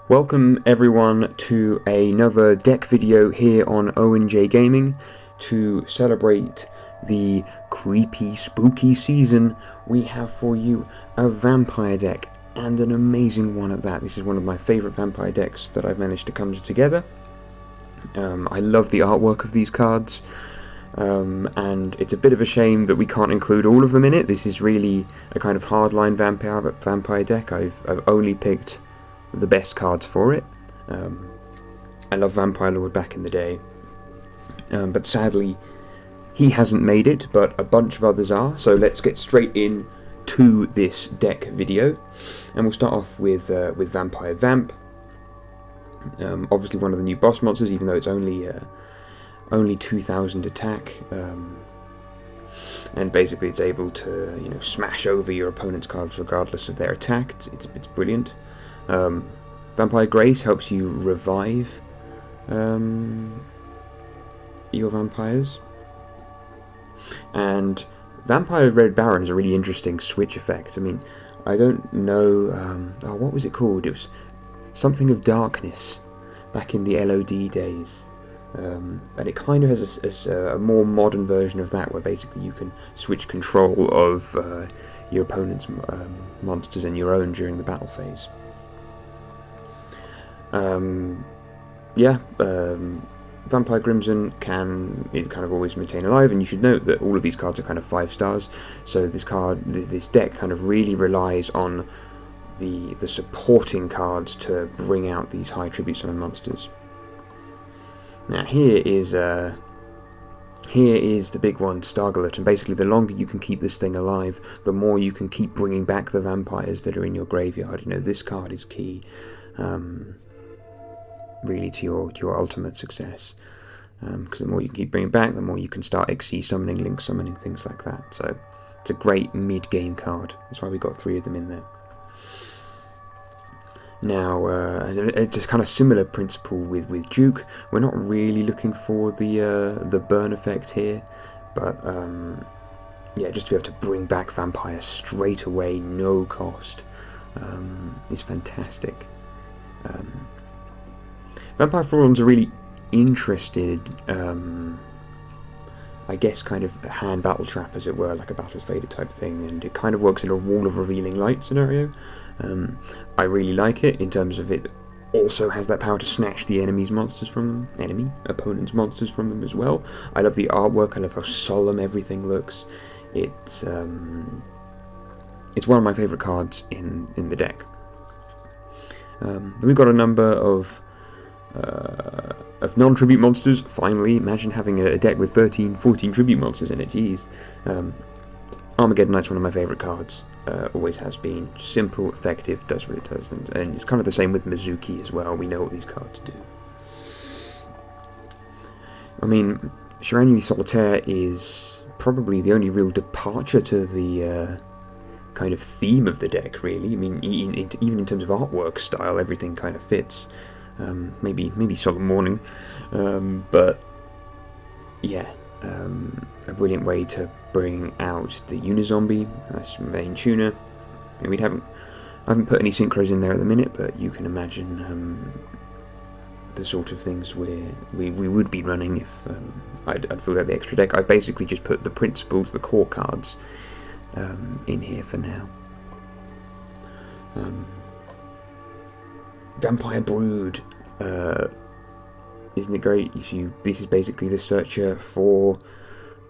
Welcome everyone to another deck video here on O&J Gaming. To celebrate the creepy, spooky season, we have for you a vampire deck, and an amazing one at that. This is one of my favourite vampire decks that I've managed to come together. I love the artwork of these cards, and it's a bit of a shame that we can't include all of them in it. This is really a kind of hardline vampire deck. I've only picked the best cards for it. I love Vampire Lord back in the day, but sadly he hasn't made it, but a bunch of others are, so let's get straight in to this deck video, and we'll start off with Vampire Vamp. Obviously one of the new boss monsters, even though it's only 2000 attack, and basically it's able to smash over your opponent's cards regardless of their attack. It's brilliant. Vampire Grace helps you revive your vampires, and Vampire Red Baron is a really interesting switch effect. I mean, I don't know, what was it called? It was something of darkness back in the LOD days, and it kind of has a more modern version of that, where basically you can switch control of your opponent's monsters and your own during the battle phase. Vampire Crimson can kind of always maintain alive, and you should note that all of these cards are kind of 5 stars, so this deck kind of really relies on the supporting cards to bring out these high tribute summon monsters. Now here is the big one, Stargalot, and basically the longer you can keep this thing alive, the more you can keep bringing back the vampires that are in your graveyard. This card is key, really, to your ultimate success, because the more you can keep bringing back, the more you can start XC summoning, link summoning, things like that. So it's a great mid-game card. That's why we got 3 of them in there. Now, it's just kind of similar principle with Duke. We're not really looking for the burn effect here, but just to be able to bring back vampires straight away, no cost, is fantastic. Vampire Frauds are really interested, I guess, kind of hand battle trap, as it were, like a Battle's Fader type thing, and it kind of works in a Wall of Revealing Light scenario. I really like it in terms of it also has that power to snatch the opponent's monsters from them as well. I love the artwork. I love how solemn everything looks. It's one of my favourite cards in the deck. Then we've got a number of non-tribute monsters. Finally, imagine having a deck with 13, 14 tribute monsters in it. Jeez. Armageddon Knight's one of my favourite cards. Always has been. Simple, effective, does what it does, and it's kind of the same with Mizuki as well. We know what these cards do. I mean, Shiranui Solitaire is probably the only real departure to the kind of theme of the deck, really. I mean, even in terms of artwork style, everything kind of fits. Maybe Solemn Morning, but yeah, a brilliant way to bring out the Unizombie. That's main tuner. I mean, I haven't put any synchros in there at the minute, but you can imagine the sort of things we would be running if I'd filled out the extra deck. I've basically just put the principles, the core cards, in here for now. Vampire Brood, isn't it great? This is basically the searcher for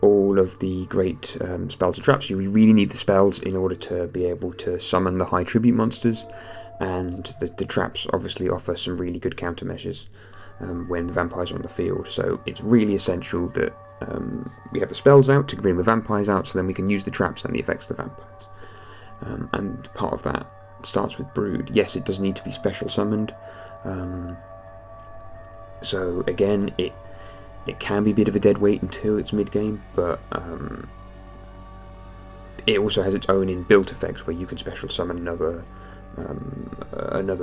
all of the great spells and traps. You really need the spells in order to be able to summon the high tribute monsters, and the traps obviously offer some really good countermeasures when the vampires are on the field. So it's really essential that we have the spells out to bring the vampires out, so then we can use the traps and the effects of the vampires. And part of that starts with Brood. Yes, it does need to be special summoned. So again, it can be a bit of a dead weight until it's mid-game, but it also has its own inbuilt effects where you can special summon another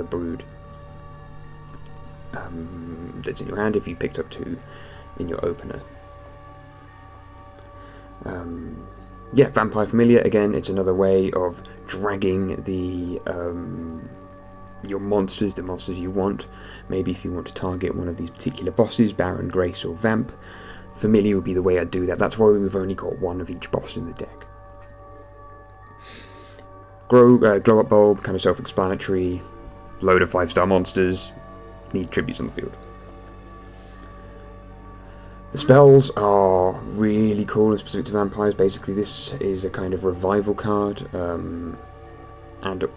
Brood that's in your hand if you picked up 2 in your opener. Vampire Familiar, again, it's another way of dragging the your monsters, the monsters you want. Maybe if you want to target one of these particular bosses, Baron, Grace, or Vamp, Familiar would be the way I'd do that. That's why we've only got one of each boss in the deck. Glow Up Bulb, kind of self-explanatory. Load of 5-star monsters. Need tributes on the field. The spells are really cool and specific to vampires. Basically, this is a kind of revival card, and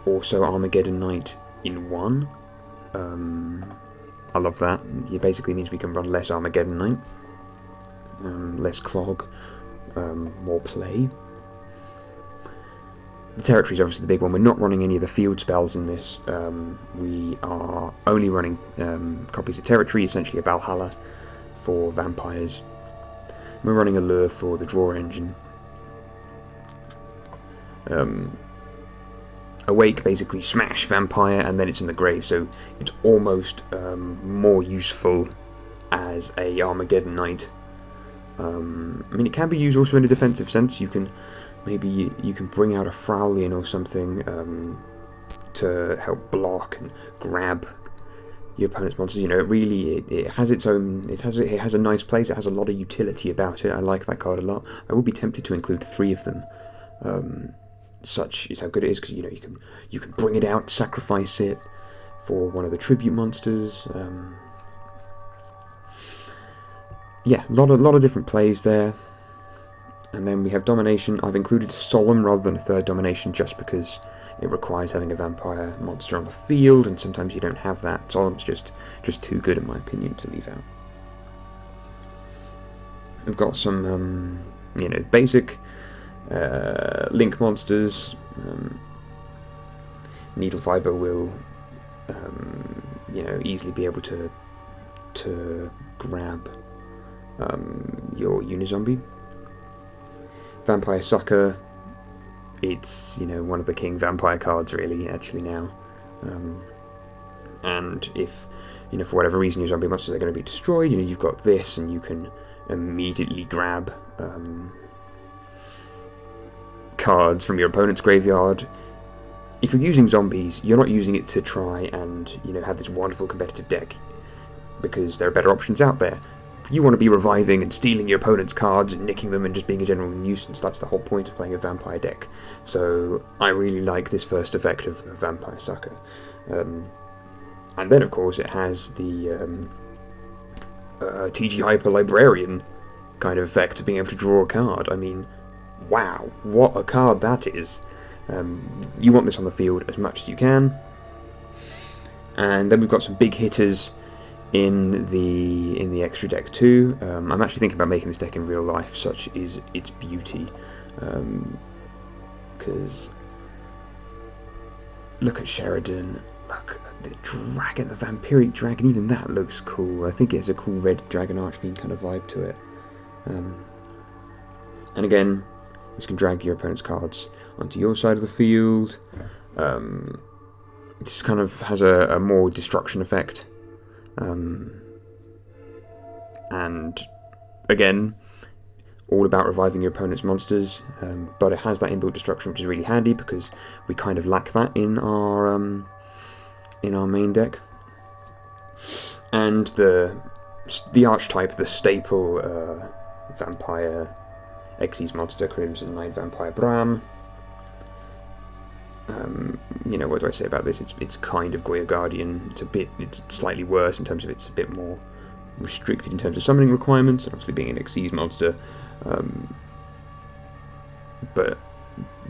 also Armageddon Knight in one. I love that. It basically means we can run less Armageddon Knight, less Clog, more play. The territory is obviously the big one. We're not running any of the field spells in this. We are only running copies of territory, essentially a Valhalla for vampires. We're running a lure for the draw engine. Awake, basically smash vampire, and then it's in the grave, so it's almost more useful as a Armageddon Knight. I mean, it can be used also in a defensive sense. You can bring out a Fraulein or something to help block and grab your opponent's monsters. You know, it has its own. It has a nice place. It has a lot of utility about it. I like that card a lot. I would be tempted to include 3 of them. Such is how good it is, because you can bring it out, sacrifice it for one of the tribute monsters. Yeah, a lot of different plays there. And then we have Domination. I've included Solemn rather than a third Domination just because it requires having a vampire monster on the field, and sometimes you don't have that. Solemn's just too good, in my opinion, to leave out. We've got some, basic link monsters. Needle Fiber will, easily be able to grab your Unizombie. Vampire Sucker, it's, one of the king vampire cards, really, actually, now. And if, for whatever reason your zombie monsters are going to be destroyed, you've got this, and you can immediately grab cards from your opponent's graveyard. If you're using zombies, you're not using it to try and, have this wonderful competitive deck, because there are better options out there. You want to be reviving and stealing your opponent's cards and nicking them and just being a general nuisance. That's the whole point of playing a vampire deck. So I really like this first effect of Vampire Sucker. And then, of course, it has the TG Hyper Librarian kind of effect of being able to draw a card. I mean, wow, what a card that is. You want this on the field as much as you can. And then we've got some big hitters in the extra deck too. I'm actually thinking about making this deck in real life, such is its beauty. Because look at Sheridan, look at the dragon, the vampiric dragon, even that looks cool. I think it has a cool red dragon archfiend kind of vibe to it. And again, this can drag your opponent's cards onto your side of the field. This kind of has a more destruction effect. And again, all about reviving your opponent's monsters, but it has that inbuilt destruction, which is really handy because we kind of lack that in our main deck. And the archetype, the staple vampire Xyz monster, Crimson Knight Vampire Bram. What do I say about this? It's kind of Goya Guardian. It's slightly worse in terms of it's a bit more restricted in terms of summoning requirements, obviously being an Xyz monster. But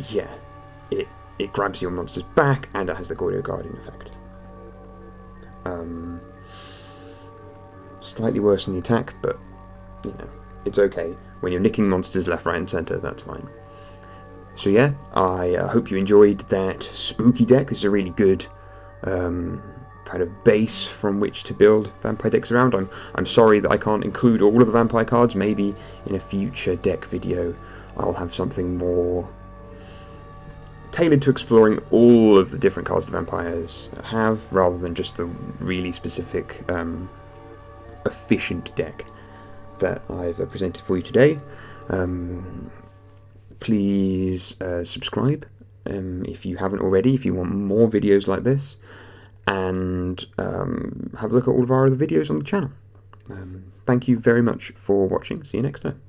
yeah, it grabs your monsters back, and it has the Goya Guardian effect. Slightly worse in the attack, but it's okay. When you're nicking monsters left, right, and centre, that's fine. So yeah, I hope you enjoyed that spooky deck. This is a really good kind of base from which to build vampire decks around. I'm sorry that I can't include all of the vampire cards. Maybe in a future deck video I'll have something more tailored to exploring all of the different cards the vampires have, rather than just the really specific efficient deck that I've presented for you today. Please subscribe if you haven't already, if you want more videos like this. and have a look at all of our other videos on the channel. Thank you very much for watching. See you next time.